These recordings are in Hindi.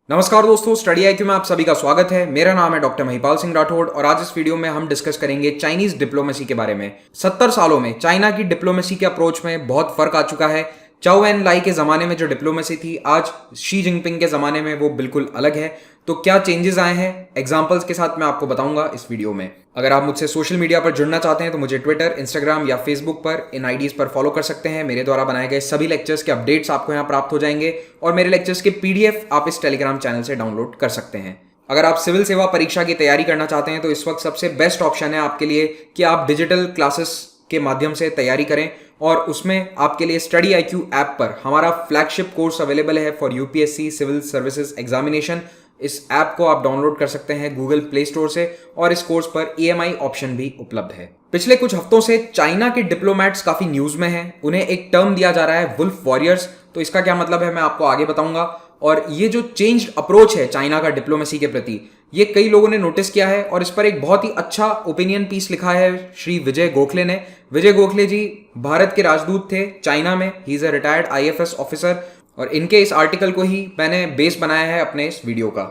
नमस्कार दोस्तों, स्टडी आईक्यू में आप सभी का स्वागत है। मेरा नाम है डॉक्टर महिपाल सिंह राठौड़ और आज इस वीडियो में हम डिस्कस करेंगे चाइनीज डिप्लोमेसी के बारे में। 70 सालों में चाइना की डिप्लोमेसी के अप्रोच में बहुत फर्क आ चुका है। चाओ एन लाई के जमाने में जो डिप्लोमेसी थी, आज शी जिनपिंग के जमाने में वो बिल्कुल अलग है। तो क्या चेंजेस आए हैं, एग्जांपल्स के साथ मैं आपको बताऊंगा इस वीडियो में। अगर आप मुझसे सोशल मीडिया पर जुड़ना चाहते हैं तो मुझे ट्विटर, इंस्टाग्राम या फेसबुक पर इन आईडीज पर फॉलो कर सकते हैं। मेरे द्वारा बनाए गए सभी लेक्चर्स के अपडेट्स आपको यहाँ प्राप्त हो जाएंगे और मेरे लेक्चर्स के पीडीएफ आप इस टेलीग्राम चैनल से डाउनलोड कर सकते हैं। अगर आप सिविल सेवा परीक्षा की तैयारी करना चाहते हैं तो इस वक्त सबसे बेस्ट ऑप्शन है आपके लिए कि आप डिजिटल क्लासेस के माध्यम से तैयारी करें और उसमें आपके लिए स्टडी आईक्यू ऐप पर हमारा फ्लैगशिप कोर्स अवेलेबल है for UPSC civil services examination. इस ऐप को आप डाउनलोड कर सकते हैं गूगल प्ले स्टोर से और इस कोर्स पर ईएमआई ऑप्शन भी उपलब्ध है। पिछले कुछ हफ्तों से चाइना के डिप्लोमैट्स काफी न्यूज में हैं। उन्हें एक टर्म दिया जा रहा है वुल्फ वॉरियर्स। तो इसका क्या मतलब है मैं आपको आगे बताऊंगा। और ये जो चेंज्ड अप्रोच है चाइना का डिप्लोमेसी के प्रति, ये कई लोगों ने नोटिस किया है और इस पर एक बहुत ही अच्छा ओपिनियन पीस लिखा है श्री विजय गोखले ने। विजय गोखले जी भारत के राजदूत थे चाइना में। He is a retired IFS officer और इनके इस आर्टिकल को ही मैंने बेस बनाया है अपने इस वीडियो का।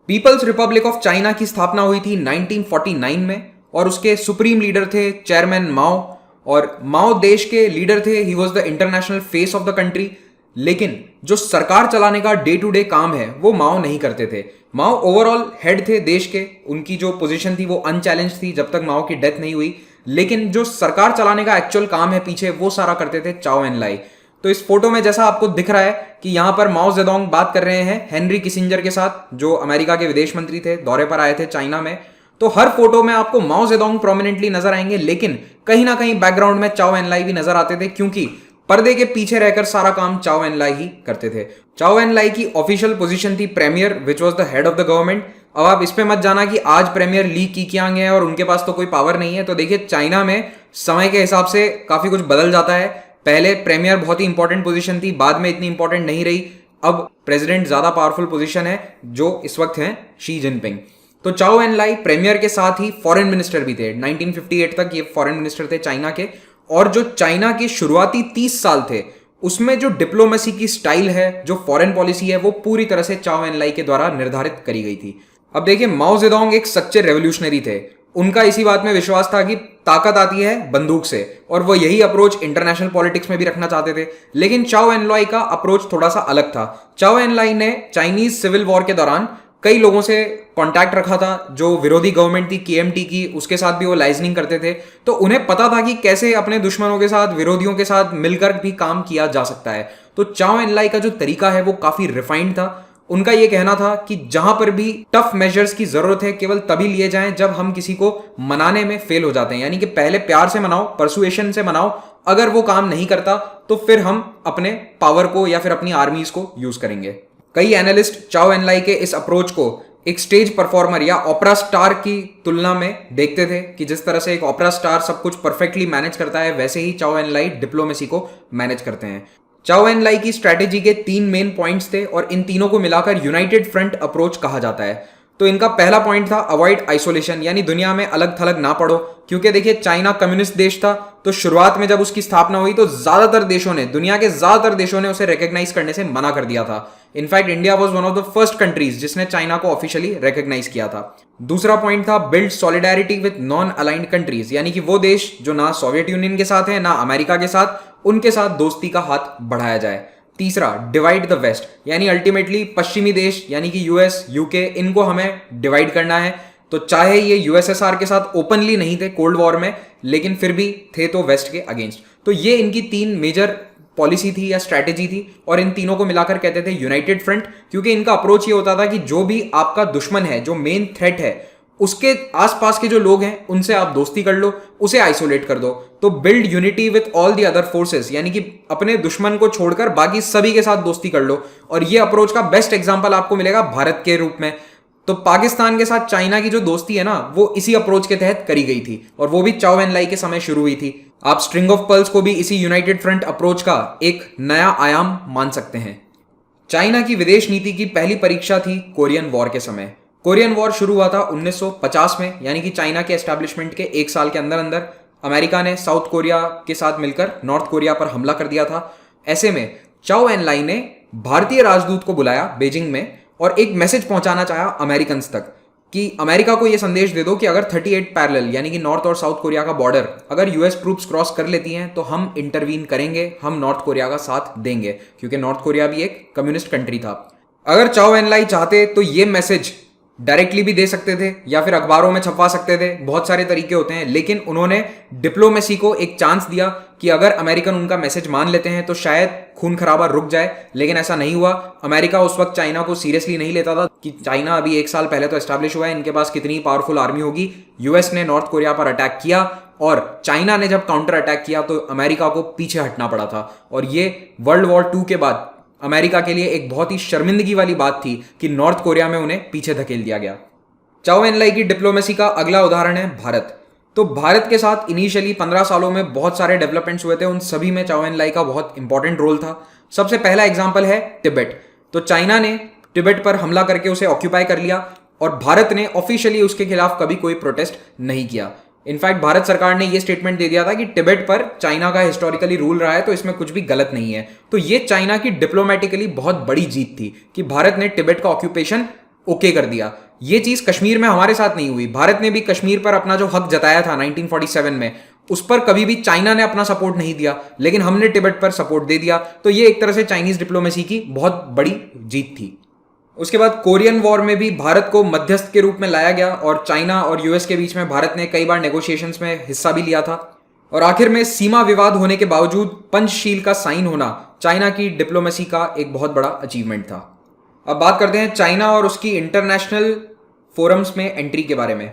पीपल्स रिपब्लिक ऑफ चाइना की स्थापना हुई थी 1949 में और उसके सुप्रीम लीडर थे चेयरमैन माओ। और माओ देश के लीडर थे, he was the international face of the country. लेकिन जो सरकार चलाने का डे टू डे काम है वो माओ नहीं करते थे। माओ ओवरऑल हेड थे देश के, उनकी जो पोजीशन थी वो अनचैलेंज थी जब तक माओ की डेथ नहीं हुई। लेकिन जो सरकार चलाने का एक्चुअल काम है पीछे, वो सारा करते थे चाओ एन लाई। तो इस फोटो में जैसा आपको दिख रहा है कि यहां पर माओ जेडोंग बात कर रहे हैं हेनरी किसिंजर के साथ, जो अमेरिका के विदेश मंत्री थे, दौरे पर आए थे चाइना में। तो हर फोटो में आपको माओ जेडोंग प्रोमिनेंटली नजर आएंगे, लेकिन कहीं ना कहीं बैकग्राउंड में चाओ एन लाई भी नजर आते थे क्योंकि पर्दे के पीछे रहकर सारा काम चाओ एन लाई ही करते थे। चाओ एन लाई की ऑफिशियल पोजीशन थी premier, which was the head of the government. अब आप इस पे मत जाना कि आज प्रीमियर ली कीकियांग है और उनके पास तो कोई पावर नहीं है। तो देखिए, चाइना में समय के हिसाब से काफी कुछ बदल जाता है। पहले प्रीमियर बहुत ही इंपॉर्टेंट पोजीशन थी, बाद में इतनी इंपॉर्टेंट नहीं रही। अब प्रेसिडेंट ज्यादा पावरफुल पोजीशन है, जो इस वक्त है शी जिनपिंग। तो चाओ एन लाई प्रीमियर के साथ ही फॉरेन मिनिस्टर भी थे। 1958 तक ये फॉरेन मिनिस्टर थे चाइना के। और जो चाइना के शुरुआती 30 साल थे उसमें जो डिप्लोमेसी की स्टाइल है, जो फॉरेन पॉलिसी है, वो पूरी तरह से चाओ एन लाई के द्वारा निर्धारित करी गई थी। अब देखिए, माओ जेडोंग एक सच्चे रेवोल्यूशनरी थे। उनका इसी बात में विश्वास था कि ताकत आती है बंदूक से, और वो यही अप्रोच इंटरनेशनल पॉलिटिक्स में भी रखना चाहते थे। लेकिन चाओ एन लाई का अप्रोच थोड़ा सा अलग था। चाओ एन लाई ने चाइनीज सिविल वॉर के दौरान कई लोगों से कांटेक्ट रखा था। जो विरोधी गवर्नमेंट थी केएमटी की, उसके साथ भी वो लाइजनिंग करते थे। तो उन्हें पता था कि कैसे अपने दुश्मनों के साथ, विरोधियों के साथ मिलकर भी काम किया जा सकता है। तो चाओ एन लाई का जो तरीका है वो काफी रिफाइंड था। उनका यह कहना था कि जहां पर भी टफ मेजर्स की जरूरत है केवल तभी लिए जाएं जब हम किसी को मनाने में फेल हो जाते हैं। यानी कि पहले प्यार से मनाओ, परसुएशन से मनाओ। अगर वो काम नहीं करता तो फिर हम अपने पावर को या फिर अपनी आर्मीज को यूज करेंगे। कई एनालिस्ट चाओ एन लाई के इस अप्रोच को एक स्टेज परफॉर्मर या ओपेरा स्टार की तुलना में देखते थे कि जिस तरह से एक ओपेरा स्टार सब कुछ परफेक्टली मैनेज करता है, वैसे ही चाओ एन लाई डिप्लोमेसी को मैनेज करते हैं। चाओ एन लाई की स्ट्रैटेजी के 3 मेन पॉइंट्स थे और इन तीनों को मिलाकर यूनाइटेड फ्रंट अप्रोच कहा जाता है। तो इनका पहला पॉइंट था अवॉइड आइसोलेशन, यानी दुनिया में अलग थलग ना पड़ो। क्योंकि देखिए, चाइना कम्युनिस्ट देश था, तो शुरुआत में जब उसकी स्थापना हुई तो ज्यादातर देशों ने, दुनिया के ज्यादातर देशों ने उसे रिकॉग्नाइज करने से मना कर दिया था। In fact India was one of the first countries जिसने चाइना को ऑफिशियली रिकॉग्नाइज किया था। दूसरा पॉइंट था build solidarity with non aligned countries, यानी कि वो देश जो ना सोवियत यूनियन के साथ है ना अमेरिका के साथ, उनके साथ दोस्ती का हाथ बढ़ाया जाए। तीसरा डिवाइड द वेस्ट, यानी अल्टीमेटली पश्चिमी देश यानी कि यूएस, यूके, इनको हमें डिवाइड करना है। तो चाहे ये यूएसएसआर के साथ ओपनली नहीं थे कोल्ड वॉर में, लेकिन फिर भी थे तो वेस्ट के अगेंस्ट। तो ये इनकी 3 मेजर पॉलिसी थी या स्ट्रैटेजी थी और इन तीनों को मिलाकर कहते थे यूनाइटेड फ्रंट। क्योंकि इनका अप्रोच ये होता था कि जो भी आपका दुश्मन है, जो मेन थ्रेट है, उसके आसपास के जो लोग हैं उनसे आप दोस्ती कर लो, उसे आइसोलेट कर दो। तो build unity with all the other forces, यानी कि अपने दुश्मन को छोड़कर बाकी सभी के साथ दोस्ती कर लो। और ये अप्रोच का बेस्ट एग्जांपल आपको मिलेगा भारत के रूप में। तो पाकिस्तान के साथ चाइना की जो दोस्ती है ना, वो इसी अप्रोच के तहत करी गई थी और वो भी चाओ एन लाई के समय शुरू हुई थी। आप स्ट्रिंग ऑफ पर्ल्स को भी इसी यूनाइटेड फ्रंट अप्रोच का एक नया आयाम मान सकते हैं। चाइना की विदेश नीति की पहली परीक्षा थी कोरियन वॉर के समय। कोरियन वॉर शुरू हुआ था 1950 में, यानी कि चाइना के एस्टैब्लिशमेंट के 1 साल के अंदर अंदर अमेरिका ने साउथ कोरिया के साथ मिलकर नॉर्थ कोरिया पर हमला कर दिया था। ऐसे में चाओ एन लाई ने भारतीय राजदूत को बुलाया बीजिंग में और एक मैसेज पहुंचाना चाहा अमेरिकन तक कि अमेरिका को यह संदेश दे दो कि अगर 38 पैरेलल यानी कि नॉर्थ और साउथ कोरिया का बॉर्डर अगर यूएस ट्रूप्स क्रॉस कर लेती हैं तो हम इंटरवीन करेंगे, हम नॉर्थ कोरिया का साथ देंगे, क्योंकि नॉर्थ कोरिया भी एक कम्युनिस्ट कंट्री था। अगर चाओ एन लाई चाहते तो ये मैसेज डायरेक्टली भी दे सकते थे या फिर अखबारों में छपवा सकते थे, बहुत सारे तरीके होते हैं, लेकिन उन्होंने डिप्लोमेसी को एक चांस दिया कि अगर अमेरिकन उनका मैसेज मान लेते हैं तो शायद खून खराबा रुक जाए। लेकिन ऐसा नहीं हुआ। अमेरिका उस वक्त चाइना को सीरियसली नहीं लेता था कि चाइना अभी 1 साल पहले तो एस्टैब्लिश हुआ है, इनके पास कितनी पावरफुल आर्मी होगी। यूएस ने नॉर्थ कोरिया पर अटैक किया और चाइना ने जब काउंटर अटैक किया तो अमेरिका को पीछे हटना पड़ा था। और ये वर्ल्ड वॉर 2 के बाद अमेरिका के लिए एक बहुत ही शर्मिंदगी वाली बात थी कि नॉर्थ कोरिया में उन्हें पीछे धकेल दिया गया। चाओ एन लाई की डिप्लोमेसी का अगला उदाहरण है भारत। तो भारत के साथ इनिशियली 15 सालों में बहुत सारे डेवलपमेंट्स हुए थे, उन सभी में चाओ एन लाई का बहुत इंपॉर्टेंट रोल था। सबसे पहला एग्जाम्पल है तिब्बत। तो चाइना ने तिब्बत पर हमला करके उसे ऑक्यूपाई कर लिया और भारत ने ऑफिशियली उसके खिलाफ कभी कोई प्रोटेस्ट नहीं किया। इनफैक्ट भारत सरकार ने यह स्टेटमेंट दे दिया था कि तिब्बत पर चाइना का हिस्टोरिकली रूल रहा है तो इसमें कुछ भी गलत नहीं है। तो ये चाइना की डिप्लोमेटिकली बहुत बड़ी जीत थी कि भारत ने तिब्बत का ऑक्यूपेशन ओके कर दिया। ये चीज कश्मीर में हमारे साथ नहीं हुई। भारत ने भी कश्मीर पर अपना जो हक जताया था 1947 में, उस पर कभी भी चाइना ने अपना सपोर्ट नहीं दिया, लेकिन हमने तिब्बत पर सपोर्ट दे दिया। तो ये एक तरह से चाइनीज डिप्लोमेसी की बहुत बड़ी जीत थी। उसके बाद कोरियन वॉर में भी भारत को मध्यस्थ के रूप में लाया गया और चाइना और यूएस के बीच में भारत ने कई बार नेगोशिएशंस में हिस्सा भी लिया था। और आखिर में सीमा विवाद होने के बावजूद पंचशील का साइन होना चाइना की डिप्लोमेसी का एक बहुत बड़ा अचीवमेंट था। अब बात करते हैं चाइना और उसकी इंटरनेशनल फोरम्स में एंट्री के बारे में।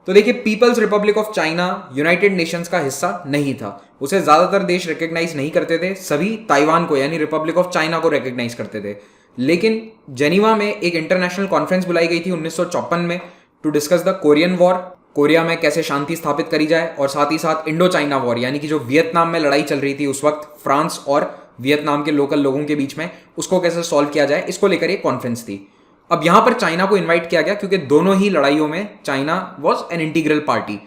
तो देखिए, People's Republic of China United Nations का हिस्सा नहीं था, उसे ज्यादातर देश रिकॉग्नाइज नहीं करते थे, सभी ताइवान को यानी रिपब्लिक ऑफ चाइना को रिकॉग्नाइज करते थे। लेकिन जेनीवा में एक इंटरनेशनल कॉन्फ्रेंस बुलाई गई थी 1954 में to discuss the Korean War, Korea में कैसे शांति स्थापित करी जाए, और साथ ही साथ इंडो चाइना वॉर यानी कि जो वियतनाम में लड़ाई चल रही थी उस वक्त फ्रांस और वियतनाम के लोकल लोगों के बीच में, उसको कैसे सॉल्व किया जाए, इसको लेकर एक कॉन्फ्रेंस थी। अब यहां पर चाइना को इन्वाइट किया गया क्योंकि दोनों ही लड़ाइयों में China was an integral party.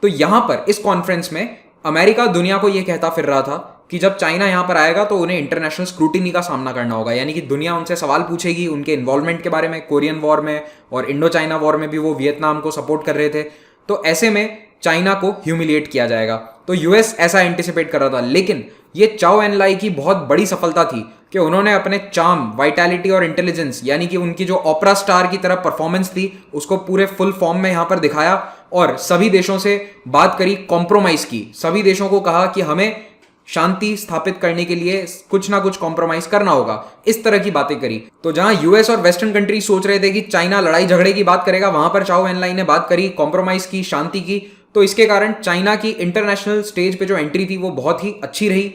तो यहां पर इस कॉन्फ्रेंस में अमेरिका दुनिया को यह कहता फिर रहा था कि जब चाइना यहां पर आएगा तो उन्हें इंटरनेशनल स्क्रूटिनी का सामना करना होगा, यानी कि दुनिया उनसे सवाल पूछेगी उनके इन्वॉल्वमेंट के बारे में। कोरियन वॉर में और इंडो चाइना वॉर में भी वो वियतनाम को सपोर्ट कर रहे थे, तो ऐसे में चाइना को ह्यूमिलिएट किया जाएगा। तो यूएस ऐसा एंटिसिपेट कर रहा था। लेकिन ये चाओ एन लाई की बहुत बड़ी सफलता थी कि उन्होंने अपने चार्म, वाइटैलिटी और इंटेलिजेंस यानी कि उनकी जो ओपेरा स्टार की तरह परफॉर्मेंस थी उसको पूरे फुल फॉर्म में यहां पर दिखाया और सभी देशों से बात करी, कॉम्प्रोमाइज की। सभी देशों को कहा कि हमें शांति स्थापित करने के लिए कुछ ना कुछ कॉम्प्रोमाइज करना होगा, इस तरह की बातें करी। तो जहां यूएस और वेस्टर्न कंट्री सोच रहे थे कि चाइना लड़ाई झगड़े की बात करेगा, वहां पर चाओ एन लाई ने बात करी, कॉम्प्रोमाइज की, शांति की। तो इसके कारण चाइना की इंटरनेशनल स्टेज पे जो एंट्री थी वो बहुत ही अच्छी रही।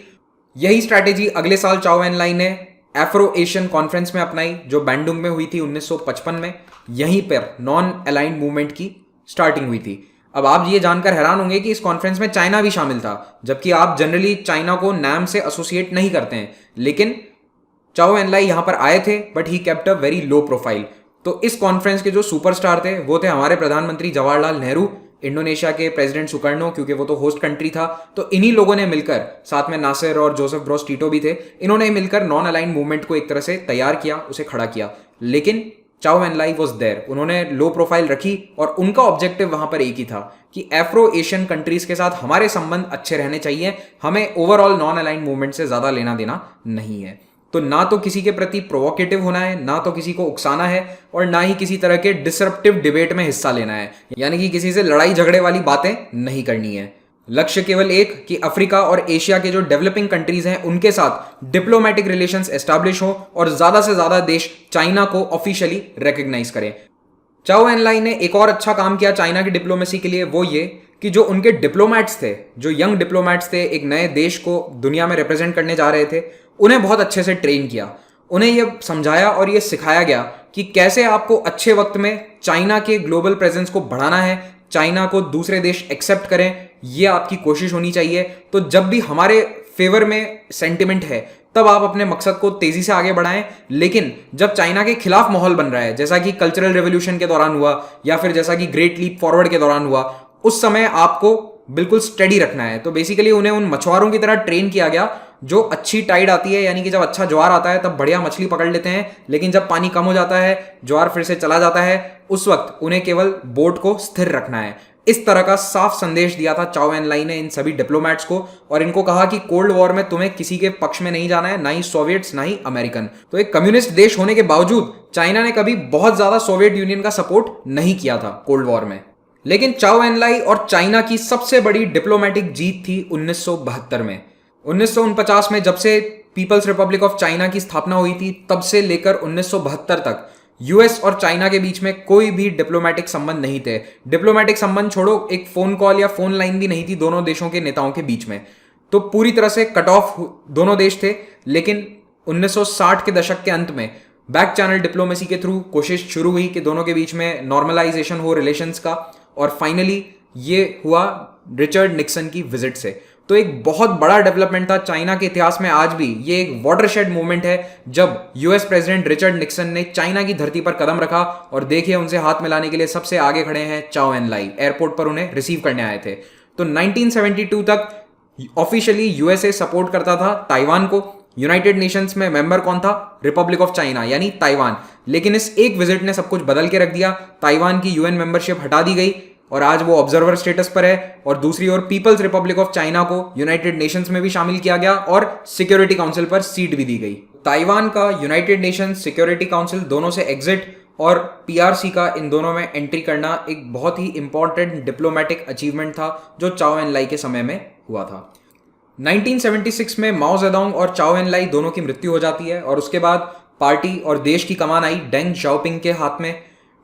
यही स्ट्रैटेजी अगले साल चाओ एन लाई ने एफ्रो एशियन कॉन्फ्रेंस में अपनाई जो बैंडुंग में हुई थी 1955 में। यहीं पर नॉन अलाइंड मूवमेंट की स्टार्टिंग हुई थी। अब आप ये जानकर हैरान होंगे कि इस कॉन्फ्रेंस में चाइना भी शामिल था, जबकि आप जनरली चाइना को नाम से एसोसिएट नहीं करते हैं। लेकिन चाओ एन लाई यहां पर आए थे but he kept a very low profile. तो इस कॉन्फ्रेंस के जो सुपरस्टार थे वो थे हमारे प्रधानमंत्री जवाहरलाल नेहरू, इंडोनेशिया के प्रेसिडेंट सुकर्णो क्योंकि वो तो होस्ट कंट्री था। तो इन्हीं लोगों ने मिलकर, साथ में नासिर और जोसेफ ब्रोस टीटो भी थे, इन्होंने मिलकर नॉन अलाइंड मूवमेंट को एक तरह से तैयार किया, उसे खड़ा किया। लेकिन चाओ एन लाई वॉज देयर, उन्होंने लो प्रोफाइल रखी और उनका ऑब्जेक्टिव वहां पर एक ही था कि एफ्रो एशियन कंट्रीज के साथ हमारे संबंध अच्छे रहने चाहिए, हमें ओवरऑल नॉन अलाइंड मूवमेंट से ज्यादा लेना देना नहीं है। तो ना तो किसी के प्रति प्रोवोकेटिव होना है, ना तो किसी को उकसाना है, और ना ही किसी तरह के डिसरप्टिव डिबेट में हिस्सा लेना है, यानी कि किसी से लड़ाई झगड़े वाली बातें नहीं करनी है। लक्ष्य केवल एक कि अफ्रीका और एशिया के जो डेवलपिंग कंट्रीज हैं उनके साथ डिप्लोमेटिक रिलेशंस एस्टैब्लिश हो और ज्यादा से ज्यादा देश चाइना को ऑफिशियली रिकॉग्नाइज करें। चाओ एन लाई ने एक और अच्छा काम किया चाइना की डिप्लोमेसी के लिए, वो ये कि जो उनके डिप्लोमैट्स थे, जो यंग डिप्लोमैट्स थे, एक नए देश को दुनिया में रिप्रेजेंट करने जा रहे थे, उन्हें बहुत अच्छे से ट्रेन किया। उन्हें यह समझाया और यह सिखाया गया कि कैसे आपको अच्छे वक्त में चाइना के ग्लोबल प्रेजेंस को बढ़ाना है, चाइना को दूसरे देश एक्सेप्ट करें, यह आपकी कोशिश होनी चाहिए। तो जब भी हमारे फेवर में सेंटिमेंट है तब आप अपने मकसद को तेजी से आगे बढ़ाएं, लेकिन जब चाइना के खिलाफ माहौल बन रहा है, जैसा कि कल्चरल रेवोल्यूशन के दौरान हुआ या फिर जैसा कि ग्रेट लीप फॉरवर्ड के दौरान हुआ, उस समय आपको बिल्कुल स्टडी रखना है। तो बेसिकली उन्हें उन मछुआरों की तरह ट्रेन किया गया जो अच्छी टाइड आती है, यानी कि जब अच्छा ज्वार आता है तब बढ़िया मछली पकड़ लेते हैं, लेकिन जब पानी कम हो जाता है, ज्वार फिर से चला जाता है, उस वक्त उन्हें केवल बोट को स्थिर रखना है। इस तरह का साफ संदेश दिया था चाओ एन लाई ने इन सभी डिप्लोमेट्स को, और इनको कहा कि कोल्ड वॉर में तुम्हें किसी के पक्ष में नहीं जाना है, ना ही सोवियट्स ना ही अमेरिकन। तो एक कम्युनिस्ट देश होने के बावजूद चाइना ने कभी बहुत ज्यादा सोवियत यूनियन का सपोर्ट नहीं किया था कोल्ड वॉर में। लेकिन चाओ एन लाई और चाइना की सबसे बड़ी डिप्लोमेटिक जीत थी 1972 में। 1949 में जब से पीपल्स रिपब्लिक ऑफ चाइना की स्थापना हुई थी, तब से लेकर 1972 तक यूएस और चाइना के बीच में कोई भी डिप्लोमेटिक संबंध नहीं थे। डिप्लोमेटिक संबंध छोड़ो, एक फोन कॉल या फोन लाइन भी नहीं थी दोनों देशों के नेताओं के बीच में। तो पूरी तरह से कट ऑफ दोनों देश थे। लेकिन 1960 के दशक के अंत में बैक चैनल डिप्लोमेसी के थ्रू कोशिश शुरू हुई कि दोनों के बीच में नॉर्मलाइजेशन हो रिलेशंस का, और फाइनली ये हुआ रिचर्ड निक्सन की विजिट से। तो एक बहुत बड़ा डेवलपमेंट था चाइना के इतिहास में। आज भी ये एक वाटरशेड मूवमेंट है जब यूएस प्रेसिडेंट रिचर्ड निक्सन ने चाइना की धरती पर कदम रखा, और देखिए उनसे हाथ मिलाने के लिए सबसे आगे खड़े हैं चाओ एन लाई। एयरपोर्ट पर उन्हें रिसीव करने आए थे। तो 1972 तक ऑफिशियली यूएसए सपोर्ट करता था ताइवान को। यूनाइटेड नेशंस में मेंबर कौन था? रिपब्लिक ऑफ चाइना यानी ताइवान। लेकिन इस एक विजिट ने सब कुछ बदल के रख दिया। ताइवान की यूएन मेंबरशिप हटा दी गई और आज वो ऑब्जर्वर स्टेटस पर है, और दूसरी ओर पीपल्स रिपब्लिक ऑफ चाइना को यूनाइटेड नेशंस में भी शामिल किया गया और सिक्योरिटी काउंसिल पर सीट भी दी गई। ताइवान का यूनाइटेड नेशंस सिक्योरिटी काउंसिल दोनों से एग्जिट और पीआरसी का इन दोनों में एंट्री करना एक बहुत ही इंपॉर्टेंट डिप्लोमेटिक अचीवमेंट था जो चाओ एन लाई के समय में हुआ था। 1976 में माओ जेडोंग और चाओ एन लाई दोनों की मृत्यु हो जाती है, और उसके बाद पार्टी और देश की कमान आई डेंग जाओपिंग के हाथ में।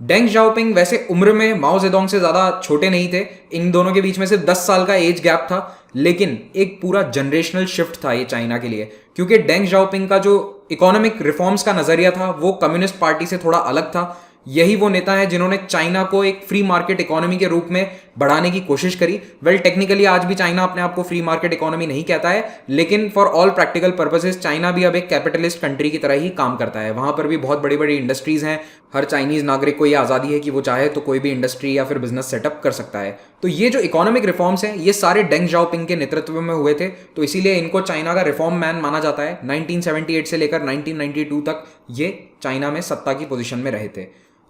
डेंग जाओपिंग वैसे उम्र में माओ जेडोंग से ज्यादा छोटे नहीं थे, इन दोनों के बीच में सिर्फ 10 साल का एज गैप था, लेकिन एक पूरा जनरेशनल शिफ्ट था ये चाइना के लिए, क्योंकि डेंग जाओपिंग का जो इकोनॉमिक रिफॉर्म्स का नजरिया था वो कम्युनिस्ट पार्टी से थोड़ा अलग था। यही वो नेता है जिन्होंने चाइना को एक फ्री मार्केट इकोनॉमी के रूप में बढ़ाने की कोशिश करी। टेक्निकली आज भी चाइना अपने आप को फ्री मार्केट इकोनॉमी नहीं कहता है, लेकिन for all practical purposes China भी अब एक कैपिटलिस्ट कंट्री की तरह ही काम करता है। वहां पर भी बहुत बड़ी बड़ी इंडस्ट्रीज हैं। हर चाइनीज नागरिक को ये आज़ादी है कि वो चाहे तो कोई भी इंडस्ट्री या फिर बिजनेस सेटअप कर सकता है। तो ये जो इकोनॉमिक रिफॉर्म्स हैं ये सारे डेंग जाओपिंग के नेतृत्व में हुए थे, तो इसीलिए इनको चाइना का रिफॉर्म मैन माना जाता है। 1978 से लेकर 1992 तक ये चाइना में सत्ता की पोजीशन में रहे थे।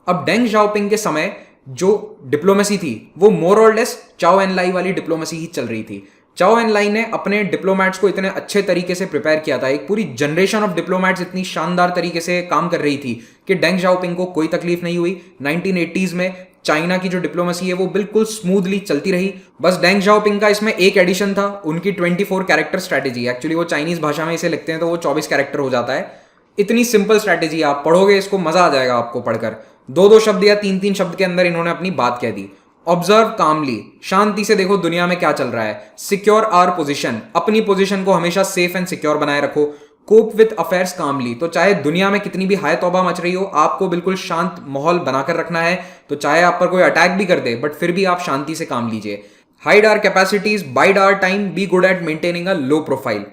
अब डेंग जाओपिंग के समय जो डिप्लोमेसी थी वो मोर और लेस चाओ एन लाई वाली डिप्लोमेसी ही चल रही थी। चाओ एन लाई ने अपने डिप्लोमैट्स को इतने अच्छे तरीके से प्रिपेयर किया था, एक पूरी जनरेशन ऑफ डिप्लोमैट्स इतनी शानदार तरीके से काम कर रही थी कि डेंग जाओपिंग को कोई तकलीफ नहीं हुई। 1980s में चाइना की जो डिप्लोमेसी है वो बिल्कुल स्मूथली चलती रही। बस डेंग जाओपिंग का इसमें एक एडिशन था, उनकी 24 कैरेक्टर स्ट्रैटेजी। एक्चुअली वो चाइनीज भाषा में इसे लिखते हैं तो वो 24 कैरेक्टर हो जाता है। इतनी सिंपल स्ट्रैटेजी, आप पढ़ोगे इसको मजा आ जाएगा आपको पढ़कर। 2-2 शब्द या 3-3 शब्द के अंदर इन्होंने अपनी बात कह दी। ऑब्जर्व कामली, शांति से देखो दुनिया में क्या चल रहा है। सिक्योर आवर पोजीशन, अपनी पोजीशन को हमेशा सेफ एंड सिक्योर बनाए रखो। कोप विथ अफेयर्स कामली, तो चाहे दुनिया में कितनी भी हाय तौबा मच रही हो, आपको बिल्कुल शांत माहौल बनाकर रखना है। तो चाहे आप पर कोई अटैक भी कर दे बट फिर भी आप शांति से काम लीजिए। Hide our capacities, bide our time, be good at maintaining a low profile,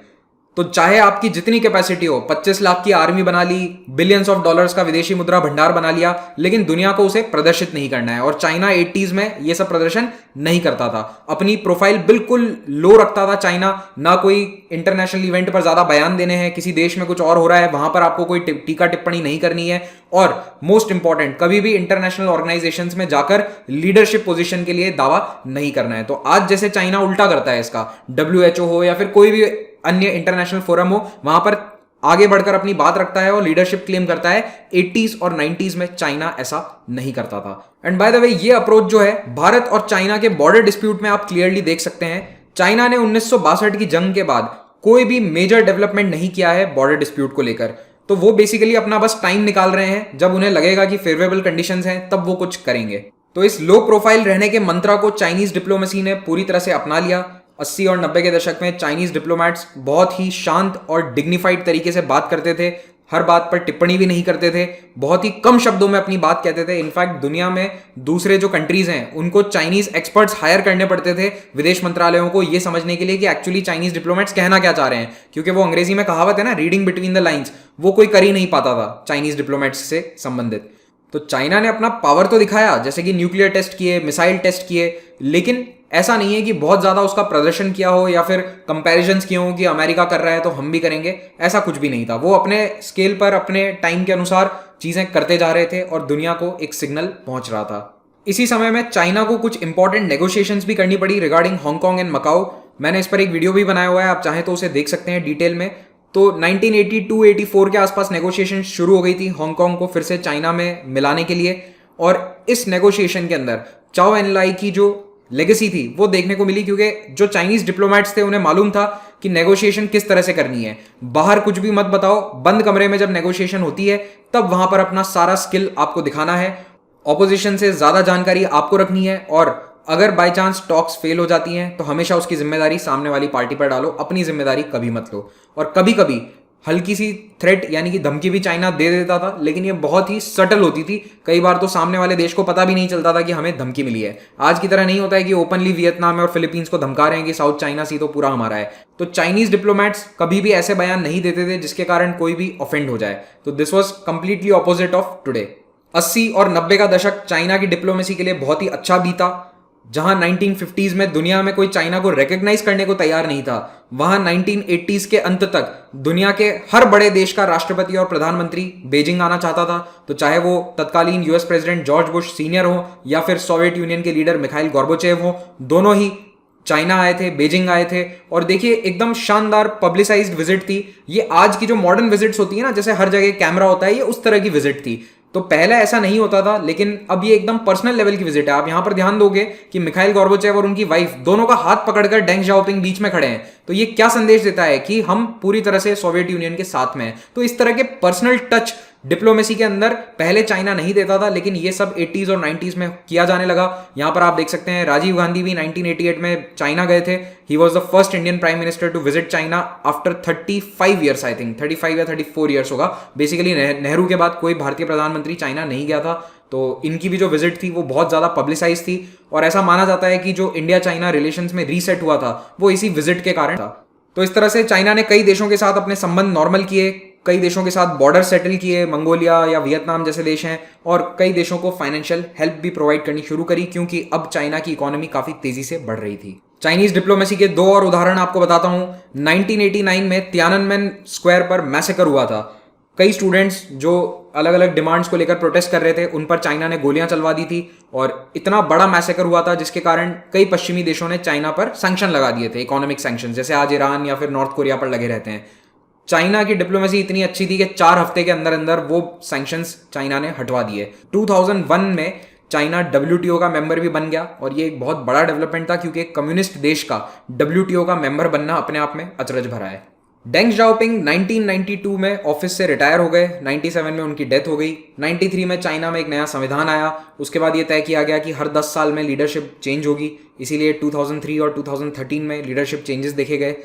तो चाहे आपकी जितनी कैपेसिटी हो, 25 लाख की आर्मी बना ली, बिलियंस ऑफ डॉलर्स का विदेशी मुद्रा भंडार बना लिया, लेकिन दुनिया को उसे प्रदर्शित नहीं करना है। और चाइना 80s में ये सब प्रदर्शन नहीं करता था, अपनी प्रोफाइल बिल्कुल लो रखता था चाइना। ना कोई इंटरनेशनल इवेंट पर ज्यादा बयान देने हैं, किसी देश में कुछ और हो रहा है वहां पर आपको कोई टीका टिप्पणी नहीं करनी है, और मोस्ट इंपॉर्टेंट कभी भी इंटरनेशनल ऑर्गेनाइजेशंस में जाकर लीडरशिप पोजीशन के लिए दावा नहीं करना है। तो आज जैसे चाइना उल्टा करता है इसका, WHO हो या फिर कोई भी अन्य इंटरनेशनल फोरम हो, वहां पर आगे बढ़कर अपनी बात रखता है और लीडरशिप क्लेम करता है। 80s और 90s में चाइना ऐसा नहीं करता था। एंड बाय द वे ये अप्रोच जो है भारत और चाइना के बॉर्डर डिस्प्यूट में आप क्लियरली देख सकते हैं। चाइना ने 1962 की जंग के बाद कोई भी मेजर डेवलपमेंट नहीं किया है बॉर्डर डिस्प्यूट को लेकर। तो वो बेसिकली अपना बस टाइम निकाल रहे हैं, जब उन्हें लगेगा कि फेवरेबल कंडीशंस हैं तब वो कुछ करेंगे। तो इस लो प्रोफाइल रहने के मंत्रा को चाइनीज डिप्लोमेसी ने पूरी तरह से अपना लिया। 80 और 90 के दशक में चाइनीज डिप्लोमैट्स बहुत ही शांत और डिग्निफाइड तरीके से बात करते थे, हर बात पर टिप्पणी भी नहीं करते थे, बहुत ही कम शब्दों में अपनी बात कहते थे। इनफैक्ट दुनिया में दूसरे जो कंट्रीज हैं उनको चाइनीज एक्सपर्ट्स हायर करने पड़ते थे विदेश मंत्रालयों को ये समझने के लिए कि एक्चुअली चाइनीज डिप्लोमैट्स कहना क्या चाह रहे हैं, क्योंकि वो अंग्रेजी में कहावत है ना, रीडिंग बिटवीन द लाइन्स, वो कोई कर ही नहीं पाता था चाइनीज डिप्लोमैट्स से संबंधित। तो चाइना ने अपना पावर तो दिखाया, जैसे कि न्यूक्लियर टेस्ट किए, मिसाइल टेस्ट किए, लेकिन ऐसा नहीं है कि बहुत ज्यादा उसका प्रदर्शन किया हो या फिर कंपैरिजंस किए हो कि अमेरिका कर रहा है तो हम भी करेंगे। ऐसा कुछ भी नहीं था। वो अपने स्केल पर अपने टाइम के अनुसार चीजें करते जा रहे थे और दुनिया को एक सिग्नल पहुंच रहा था। इसी समय में चाइना को कुछ इंपॉर्टेंट नेगोशिएशंस भी करनी पड़ी रिगार्डिंग हांगकांग एंड मकाओ। मैंने इस पर एक वीडियो भी बनाया हुआ है, आप चाहें तो उसे देख सकते हैं डिटेल में। तो 1982-84 के आसपास नेगोशिएशन शुरू हो गई थी हांगकांग को फिर से चाइना में मिलाने के लिए। और इस नेगोशिएशन के अंदर चाओ एन लाई की जो लेगेसी थी वो देखने को मिली, क्योंकि जो चाइनीज डिप्लोमेट्स थे उन्हें मालूम था कि नेगोशिएशन किस तरह से करनी है। बाहर कुछ भी मत बताओ, बंद कमरे में जब नेगोशिएशन होती है तब वहां पर अपना सारा स्किल आपको दिखाना है, ऑपोजिशन से ज्यादा जानकारी आपको रखनी है, और अगर बाय चांस टॉक्स फेल हो जाती हैं तो हमेशा उसकी जिम्मेदारी सामने वाली पार्टी पर डालो, अपनी जिम्मेदारी कभी मत लो। और कभी कभी हल्की सी थ्रेट यानी कि धमकी भी चाइना दे देता था, लेकिन ये बहुत ही सटल होती थी। कई बार तो सामने वाले देश को पता भी नहीं चलता था कि हमें धमकी मिली है। आज की तरह नहीं होता है कि ओपनली वियतनाम और फिलीपींस को धमका रहे हैं कि साउथ चाइना सी तो पूरा हमारा है। तो चाइनीज डिप्लोमेट्स कभी भी ऐसे बयान नहीं देते थे जिसके कारण कोई भी ऑफेंड हो जाए। तो this was completely opposite of today. 80 और 90 का दशक चाइना की डिप्लोमेसी के लिए बहुत ही अच्छा बीता। जहां 1950s में दुनिया में कोई चाइना को रिकॉग्नाइज करने को तैयार नहीं था, वहां 1980s के अंत तक दुनिया के हर बड़े देश का राष्ट्रपति और प्रधानमंत्री बेजिंग आना चाहता था। तो चाहे वो तत्कालीन US president George Bush senior हो या फिर सोवियत यूनियन के लीडर मिखाइल गोर्बाचेव हो, दोनों ही चाइना आए थे, बेजिंग आए थे। और देखिए एकदम शानदार पब्लिसाइज्ड विजिट थी ये। आज की जो मॉडर्न विजिट्स होती है ना, जैसे हर जगह कैमरा होता है, ये उस तरह की विजिट थी। तो पहले ऐसा नहीं होता था, लेकिन अब ये एकदम पर्सनल लेवल की विजिट है। आप यहां पर ध्यान दोगे कि मिखाइल गोर्बाचेव और उनकी वाइफ दोनों का हाथ पकड़कर डेंग जाओपिंग बीच में खड़े हैं। तो ये क्या संदेश देता है कि हम पूरी तरह से सोवियत यूनियन के साथ में हैं। तो इस तरह के पर्सनल टच डिप्लोमेसी के अंदर पहले चाइना नहीं देता था, लेकिन ये सब 80s और 90s में किया जाने लगा। यहां पर आप देख सकते हैं राजीव गांधी भी 1988 में चाइना गए थे। He was the first Indian prime minister to visit China after 35 years, I think 35 या 34 ईयर्स होगा। बेसिकली नेहरू के बाद कोई भारतीय प्रधानमंत्री चाइना नहीं गया था। तो इनकी भी जो विजिट थी वो बहुत ज्यादा पब्लिसाइज थी, और ऐसा माना जाता है कि जो इंडिया चाइना रिलेशंस में रीसेट हुआ था वो इसी विजिट के कारण था। तो इस तरह से चाइना ने कई देशों के साथ अपने संबंध नॉर्मल किए, कई देशों के साथ बॉर्डर सेटल किए, मंगोलिया या वियतनाम जैसे देश हैं, और कई देशों को फाइनेंशियल हेल्प भी प्रोवाइड करनी शुरू करी, क्योंकि अब चाइना की इकोनॉमी काफी तेजी से बढ़ रही थी। चाइनीज डिप्लोमेसी के दो और उदाहरण आपको बताता हूं। 1989 में तियाननमेन स्क्वायर पर मैसेकर हुआ था। कई स्टूडेंट्स जो अलग अलग डिमांड्स को लेकर प्रोटेस्ट कर रहे थे, उन पर चाइना ने गोलियां चलवा दी थी, और इतना बड़ा मैसेकर हुआ था जिसके कारण कई पश्चिमी देशों ने चाइना पर सैंक्शन लगा दिए थे, इकोनॉमिक सैंक्शन, जैसे आज ईरान या फिर नॉर्थ कोरिया पर लगे रहते हैं। चाइना की डिप्लोमेसी इतनी अच्छी थी कि 4 हफ्ते के अंदर अंदर वो सैंक्शंस चाइना ने हटवा दिए। 2001 में चाइना WTO का मेंबर भी बन गया, और ये एक बहुत बड़ा डेवलपमेंट था, क्योंकि एक कम्युनिस्ट देश का WTO का मेंबर बनना अपने आप में अचरज भरा है। डेंग जाओपिंग 1992 में ऑफिस से रिटायर हो गए, 97 में उनकी डेथ हो गई। 93 में चाइना में एक नया संविधान आया। उसके बाद ये तय किया गया कि हर 10 साल में लीडरशिप चेंज होगी, इसीलिए 2003 और 2013 में लीडरशिप चेंजेस देखे गए।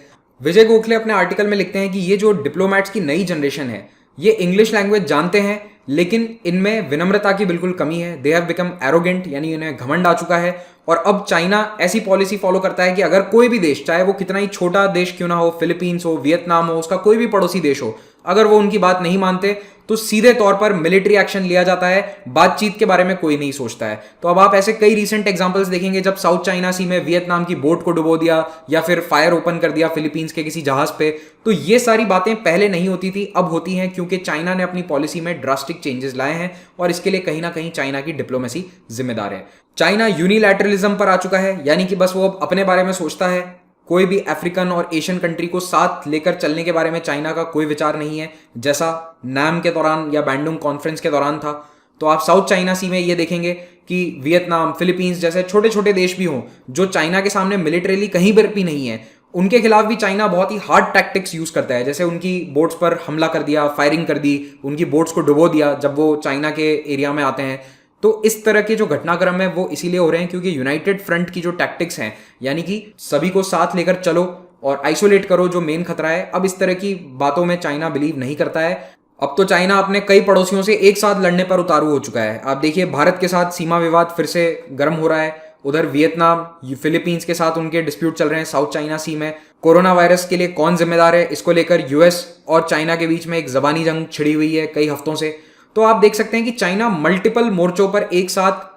विजय गोखले अपने आर्टिकल में लिखते हैं कि ये जो डिप्लोमैट्स की नई जनरेशन है, ये इंग्लिश लैंग्वेज जानते हैं, लेकिन इनमें विनम्रता की बिल्कुल कमी है। दे हैव बिकम एरोगेंट, यानी इन्हें घमंड आ चुका है। और अब चाइना ऐसी पॉलिसी फॉलो करता है कि अगर कोई भी देश, चाहे वो कितना ही छोटा देश क्यों ना हो, फिलीपींस हो, वियतनाम हो, उसका कोई भी पड़ोसी देश हो, अगर वो उनकी बात नहीं मानते तो सीधे तौर पर मिलिट्री एक्शन लिया जाता है। बातचीत के बारे में कोई नहीं सोचता है। तो अब आप ऐसे कई रीसेंट एग्जांपल्स देखेंगे, जब साउथ चाइना सी में वियतनाम की बोट को डुबो दिया या फिर फायर ओपन कर दिया फिलीपींस के किसी जहाज पे। तो ये सारी बातें पहले नहीं होती थी, अब होती हैं, क्योंकि चाइना ने अपनी पॉलिसी में ड्रास्टिक चेंजेस लाए हैं, और इसके लिए कहीं ना कहीं चाइना की डिप्लोमेसी जिम्मेदार है। चाइना यूनिलैटरलिज्म पर आ चुका है, यानी कि बस वो अब अपने बारे में सोचता है। कोई भी अफ्रीकन और एशियन कंट्री को साथ लेकर चलने के बारे में चाइना का कोई विचार नहीं है, जैसा नाम के दौरान या बैंडुंग कॉन्फ्रेंस के दौरान था। तो आप साउथ चाइना सी में ये देखेंगे कि वियतनाम, फिलीपींस जैसे छोटे छोटे देश भी हों जो चाइना के सामने मिलिटरीली कहीं पर भी नहीं है, उनके खिलाफ भी चाइना बहुत ही हार्ड टैक्टिक्स यूज करता है। जैसे उनकी बोट्स पर हमला कर दिया, फायरिंग कर दी, उनकी बोट्स को डुबो दिया जब वो चाइना के एरिया में आते हैं। तो इस तरह के जो घटनाक्रम है वो इसीलिए हो रहे हैं क्योंकि यूनाइटेड फ्रंट की जो टैक्टिक्स हैं, यानी कि सभी को साथ लेकर चलो और आइसोलेट करो जो मेन खतरा है, अब इस तरह की बातों में चाइना बिलीव नहीं करता है। अब तो चाइना अपने कई पड़ोसियों से एक साथ लड़ने पर उतारू हो चुका है। आप देखिए भारत के साथ सीमा विवाद फिर से गर्म हो रहा है, उधर वियतनाम, फिलीपींस के साथ उनके डिस्प्यूट चल रहे हैं साउथ चाइना सी में। कोरोना वायरस के लिए कौन जिम्मेदार है, इसको लेकर यूएस और चाइना के बीच में एक जबानी जंग छिड़ी हुई है कई हफ्तों से। तो आप देख सकते हैं कि चाइना मल्टीपल मोर्चों पर एक साथ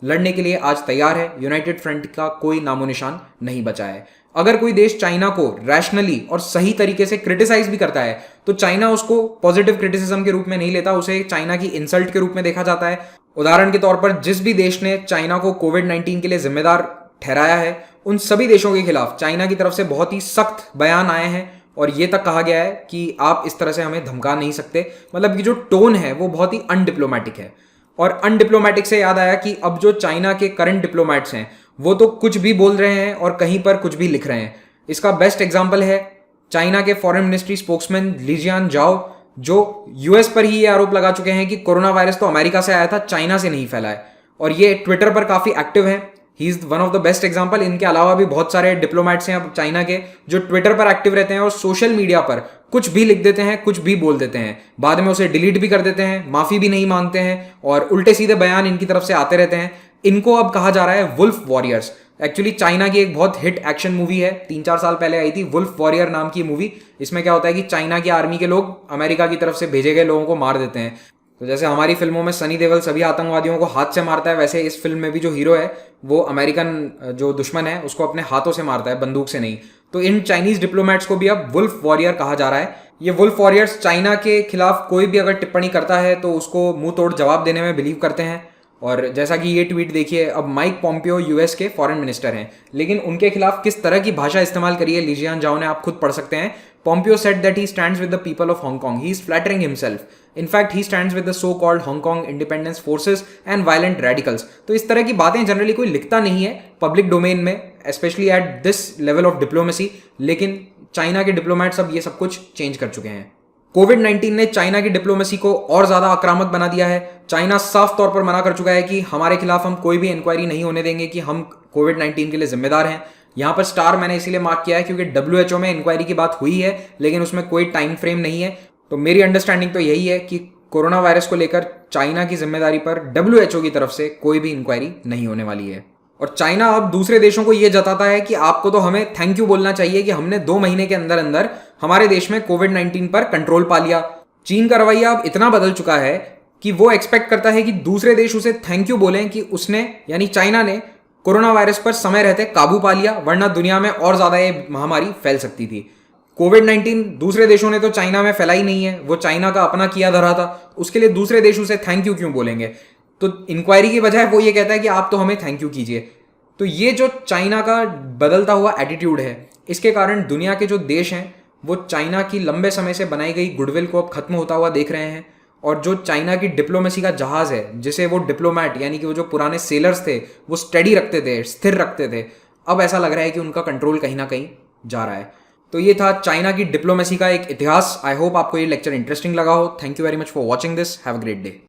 लड़ने के लिए आज तैयार है। यूनाइटेड फ्रंट का कोई नामो निशान नहीं बचा है। अगर कोई देश चाइना को रैशनली और सही तरीके से क्रिटिसाइज भी करता है तो चाइना उसको पॉजिटिव क्रिटिसिज्म के रूप में नहीं लेता, उसे चाइना की इंसल्ट के रूप में देखा जाता है। उदाहरण के तौर पर जिस भी देश ने चाइना को कोविड-19 के लिए जिम्मेदार ठहराया है, उन सभी देशों के खिलाफ चाइना की तरफ से बहुत ही सख्त बयान आए हैं और ये तक कहा गया है कि आप इस तरह से हमें धमका नहीं सकते। मतलब कि जो टोन है वो बहुत ही अनडिप्लोमेटिक है। और अनडिप्लोमेटिक से याद आया कि अब जो चाइना के करंट डिप्लोमेट्स हैं वो तो कुछ भी बोल रहे हैं और कहीं पर कुछ भी लिख रहे हैं। इसका बेस्ट एग्जांपल है चाइना के फॉरेन मिनिस्ट्री स्पोक्समैन लीजियान जाओ, जो यूएस पर ही ये आरोप लगा चुके हैं कि कोरोना वायरस तो अमेरिका से आया था, चाइना से नहीं फैला है। और ये ट्विटर पर काफी एक्टिव है। He is one of the best example. इनके अलावा भी बहुत सारे डिप्लोमेट्स हैं अब चाइना के जो ट्विटर पर एक्टिव रहते हैं और सोशल मीडिया पर कुछ भी लिख देते हैं, कुछ भी बोल देते हैं, बाद में उसे डिलीट भी कर देते हैं, माफी भी नहीं मांगते हैं और उल्टे सीधे बयान इनकी तरफ से आते रहते हैं। इनको अब कहा जा रहा है वुल्फ वॉरियर्स। एक्चुअली चाइना की एक बहुत हिट एक्शन मूवी है, 3-4 साल पहले आई थी, वुल्फ वॉरियर नाम की मूवी। इसमें क्या होता है कि चाइना की आर्मी के लोग अमेरिका की तरफ से भेजे गए लोगों को मार देते हैं। तो जैसे हमारी फिल्मों में सनी देओल सभी आतंकवादियों को हाथ से मारता है, वैसे इस फिल्म में भी जो हीरो है वो अमेरिकन जो दुश्मन है उसको अपने हाथों से मारता है, बंदूक से नहीं। तो इन चाइनीज डिप्लोमेट्स को भी अब वुल्फ वॉरियर कहा जा रहा है। ये वुल्फ वॉरियर्स चाइना के खिलाफ कोई भी अगर टिप्पणी करता है तो उसको मुंह तोड़ जवाब देने में बिलीव करते हैं। और जैसा कि ये ट्वीट देखिए, अब माइक पॉम्पियो यूएस के फॉरेन मिनिस्टर हैं, लेकिन उनके खिलाफ किस तरह की भाषा इस्तेमाल करी है लीजियान जाओ ने, आप खुद पढ़ सकते हैं। Pompeo said that he stands with the people of Hong Kong. He is flattering himself. In fact, he stands with the so-called Hong Kong independence forces and violent radicals. तो इस तरह की बातें जनरली कोई लिखता नहीं है पब्लिक डोमेन में, specially at this level of diplomacy. लेकिन चाइना के डिप्लोमेट्स अब ये सब कुछ चेंज कर चुके हैं। कोविड-19 ने चाइना की डिप्लोमेसी को और ज्यादा आक्रामक बना दिया है। चाइना साफ तौर पर मना कर चुका है कि हमारे खिलाफ हम कोई भी इंक्वायरी नहीं होने देंगे कि हम कोविड-19 के लिए जिम्मेदार हैं। यहां पर स्टार मैंने इसीलिए मार्क किया है क्योंकि डब्ल्यूएचओ में इंक्वायरी की बात हुई है, लेकिन उसमें कोई टाइम फ्रेम नहीं है। तो मेरी अंडरस्टैंडिंग तो यही है कि कोरोना वायरस को लेकर चाइना की जिम्मेदारी पर डब्ल्यूएचओ की तरफ से कोई भी इंक्वायरी नहीं होने वाली है। और चाइना अब दूसरे देशों को यह जताता है कि आपको तो हमें थैंक यू बोलना चाहिए कि हमने 2 महीने के अंदर अंदर हमारे देश में कोविड-19 पर कंट्रोल पा लिया। चीन का रवैया अब इतना बदल चुका है कि वो एक्सपेक्ट करता है कि दूसरे देश उसे थैंक यू बोलें कि उसने, यानी चाइना ने, कोरोना वायरस पर समय रहते काबू पा लिया, वरना दुनिया में और ज्यादा ये महामारी फैल सकती थी। कोविड-19 दूसरे देशों ने तो चाइना में फैलाई नहीं है, वो चाइना का अपना किया धरा था, उसके लिए दूसरे देश उसे थैंक यू क्यों बोलेंगे? तो इंक्वायरी की बजाय वो ये कहता है कि आप तो हमें थैंक यू कीजिए। तो ये जो चाइना का बदलता हुआ एटीट्यूड है, इसके कारण दुनिया के जो देश हैं वो चाइना की लंबे समय से बनाई गई गुडविल को अब खत्म होता हुआ देख रहे हैं। और जो चाइना की डिप्लोमेसी का जहाज है, जिसे वो डिप्लोमैट यानी कि वो जो पुराने सेलर्स थे वो स्टडी रखते थे, स्थिर रखते थे, अब ऐसा लग रहा है कि उनका कंट्रोल कहीं ना कहीं जा रहा है। तो ये था चाइना की डिप्लोमेसी का एक इतिहास। आई होप आपको ये लेक्चर इंटरेस्टिंग लगा हो। Thank you very much for watching this. Have a great day.